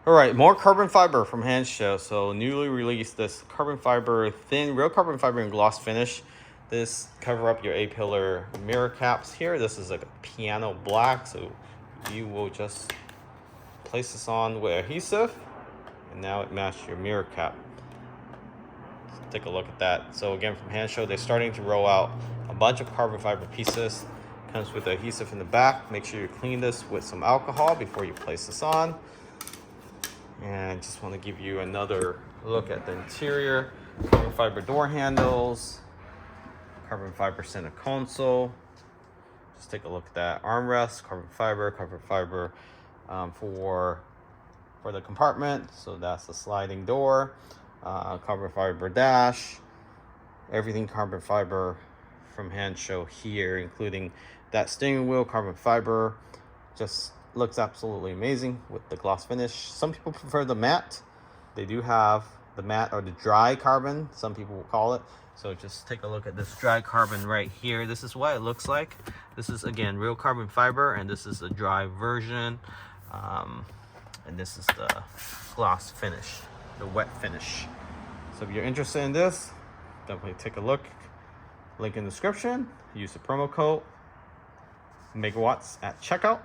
All right, more carbon fiber from Hand Show. So newly released this carbon fiber thin, real carbon fiber and gloss finish. This cover up your A-pillar mirror caps here. This is like a piano black, so you will just place this on with adhesive, and now it matches your mirror cap. Let's take a look at that. So again, from Hand Show, they're starting to roll out a bunch of carbon fiber pieces. Comes with adhesive in the back. Make sure you clean this with some alcohol before you place this on. And just want to give you another look at the interior. Carbon fiber door handles, carbon fiber center console. Just take a look at that. Armrest, carbon fiber for the compartment. So that's the sliding door. Carbon fiber dash. Everything carbon fiber from Hand Show here, including that steering wheel, carbon fiber. Just looks absolutely amazing with the gloss finish. Some people prefer the matte. They do have the matte or the dry carbon, some people will call it. So just take a look at this dry carbon right here. This is what it looks like. This is again real carbon fiber, and this is the dry version. And this is the gloss finish, the wet finish. So if you're interested in this, definitely take a look. Link in the description. Use the promo code megawatts at checkout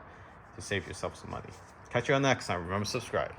to save yourself some money. Catch you on next time. Remember to subscribe.